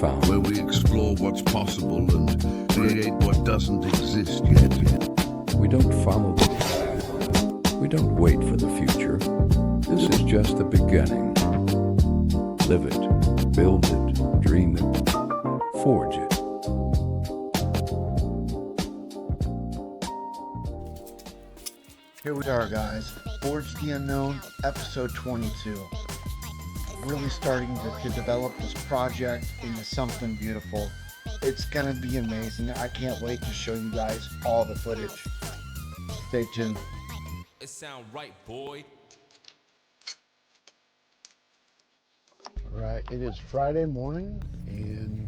found. Where we explore what's possible and create what doesn't exist yet. We don't follow the path. We don't wait for the future. This is just the beginning. Live it, build it, dream it, forge it. Here we are, guys. Forge the Unknown, episode 22. Really starting to develop this project into something beautiful. It's gonna be amazing. I can't wait to show you guys all the footage. Stay tuned. It sound right, boy. All right, it is Friday morning and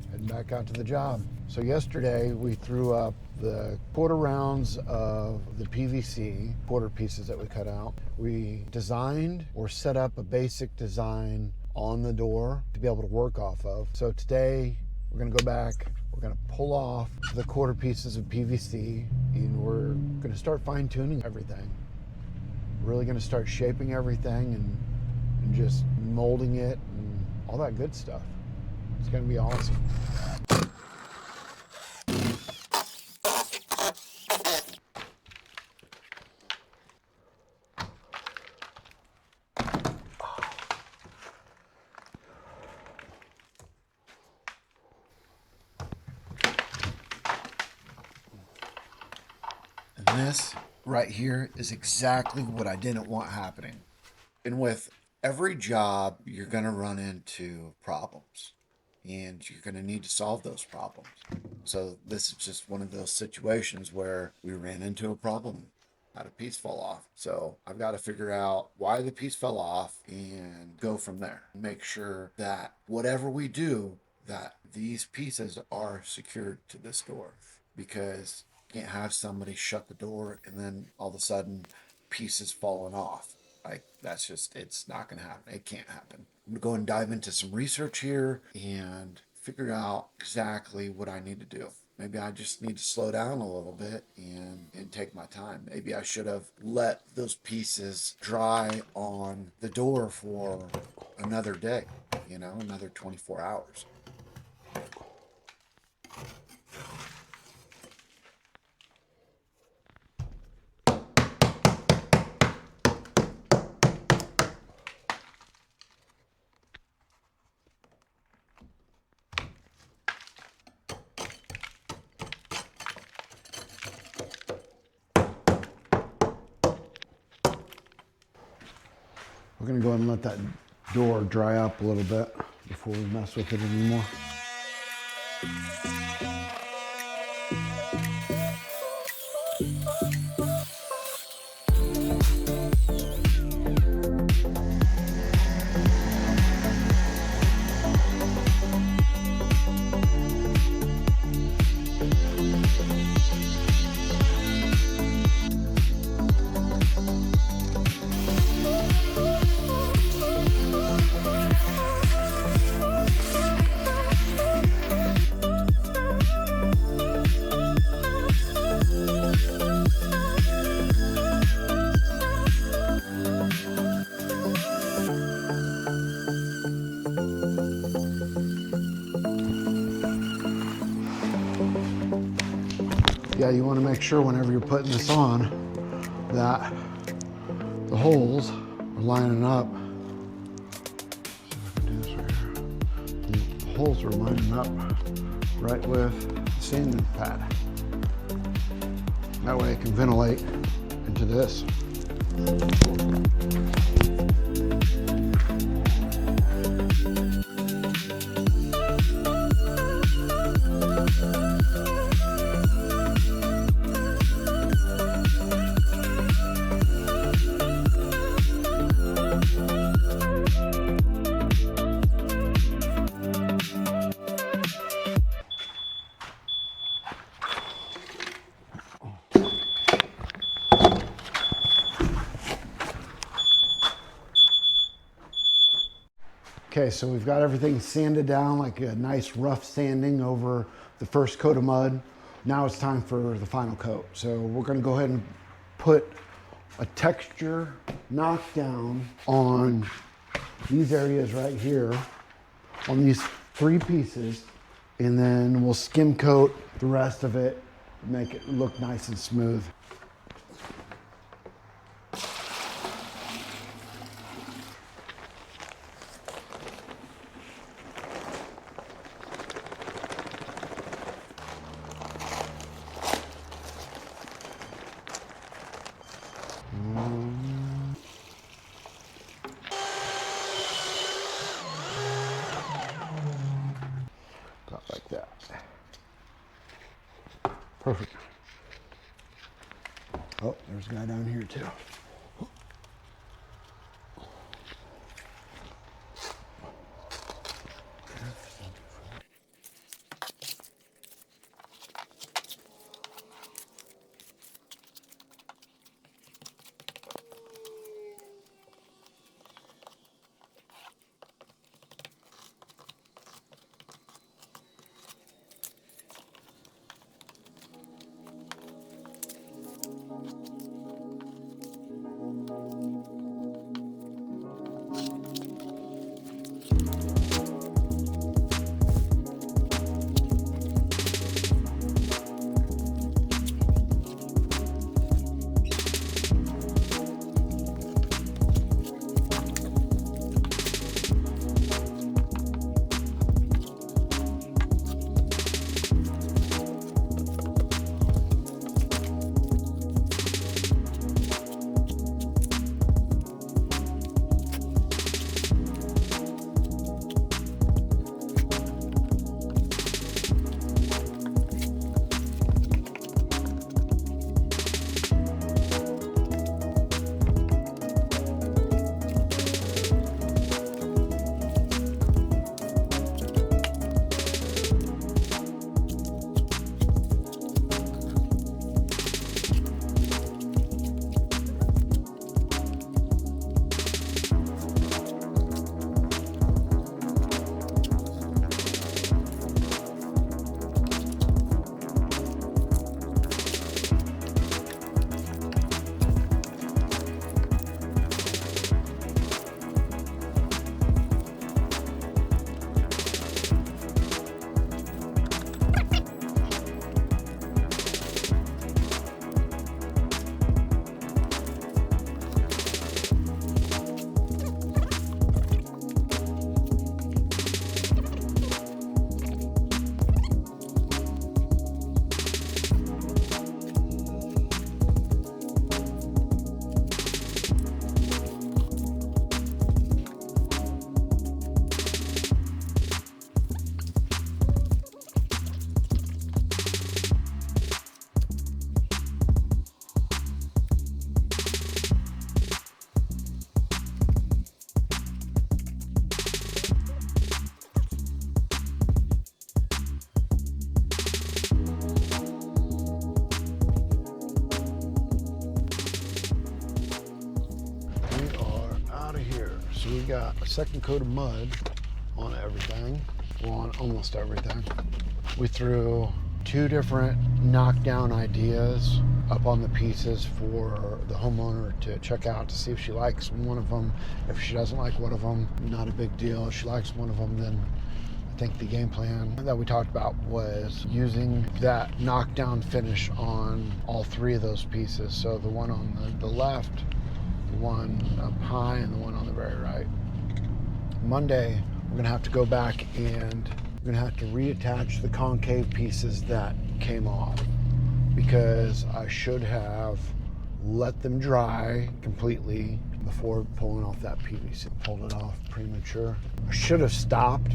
heading back out to the job. So yesterday we threw up the quarter rounds of the PVC quarter pieces that we cut out. We designed or set up a basic design on the door to be able to work off of. So today we're gonna go back, we're gonna pull off the quarter pieces of PVC and we're gonna start fine tuning everything. Really gonna start shaping everything and just molding it and all that good stuff. It's gonna be awesome. And this right here is exactly what I didn't want happening. And with every job, you're going to run into problems and you're going to need to solve those problems. So this is just one of those situations where we ran into a problem, had a piece fall off. So I've got to figure out why the piece fell off and go from there. Make sure that whatever we do, that these pieces are secured to this door, because you can't have somebody shut the door and then all of a sudden pieces falling off. Like, that's just, it's not going to happen. It can't happen. I'm going to go and dive into some research here and figure out exactly what I need to do. Maybe I just need to slow down a little bit and take my time. Maybe I should have let those pieces dry on the door for another day, another 24 hours. We're gonna go ahead and let that door dry up a little bit before we mess with it anymore. Yeah, you want to make sure whenever you're putting this on that the holes are lining up. See if I can do this right here. The holes are lining up right with the sanding pad. That way it can ventilate into this. Okay, so we've got everything sanded down, like a nice rough sanding over the first coat of mud. Now it's time for the final coat. So we're gonna go ahead and put a texture knockdown on these areas right here, on these 3 pieces, and then we'll skim coat the rest of it, make it look nice and smooth. About like that. Perfect. Oh, there's a guy down here too. So we got a second coat of mud on everything, well, on almost everything. We threw 2 different knockdown ideas up on the pieces for the homeowner to check out to see if she likes one of them. If she doesn't like one of them, not a big deal. If she likes one of them, then I think the game plan that we talked about was using that knockdown finish on all 3 of those pieces. So the one on the left, the one up high, and the one on the very right. Monday, we're gonna have to go back and we're gonna have to reattach the concave pieces that came off, because I should have let them dry completely before pulling off that PVC. Pulled it off premature. I should have stopped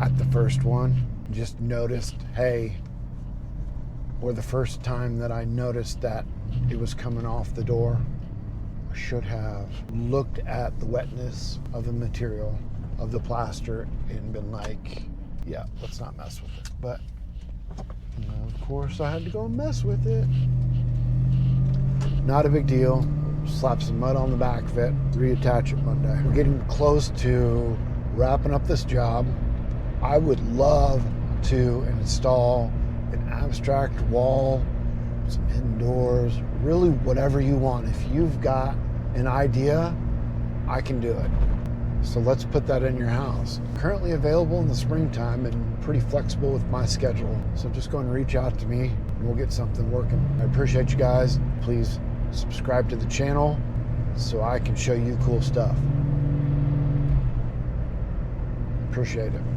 at the first one, just noticed, hey, or the first time that I noticed that it was coming off the door, I should have looked at the wetness of the material, of the plaster, and been like, yeah, let's not mess with it. But of course I had to go and mess with it. Not a big deal. Slap some mud on the back of it, reattach it Monday. We're getting close to wrapping up this job. I would love to install an abstract wall, some hidden doors, really whatever you want. If you've got an idea, I can do it. So let's put that in your house. Currently available in the springtime and pretty flexible with my schedule. So just go and reach out to me and we'll get something working. I appreciate you guys. Please subscribe to the channel so I can show you cool stuff. Appreciate it.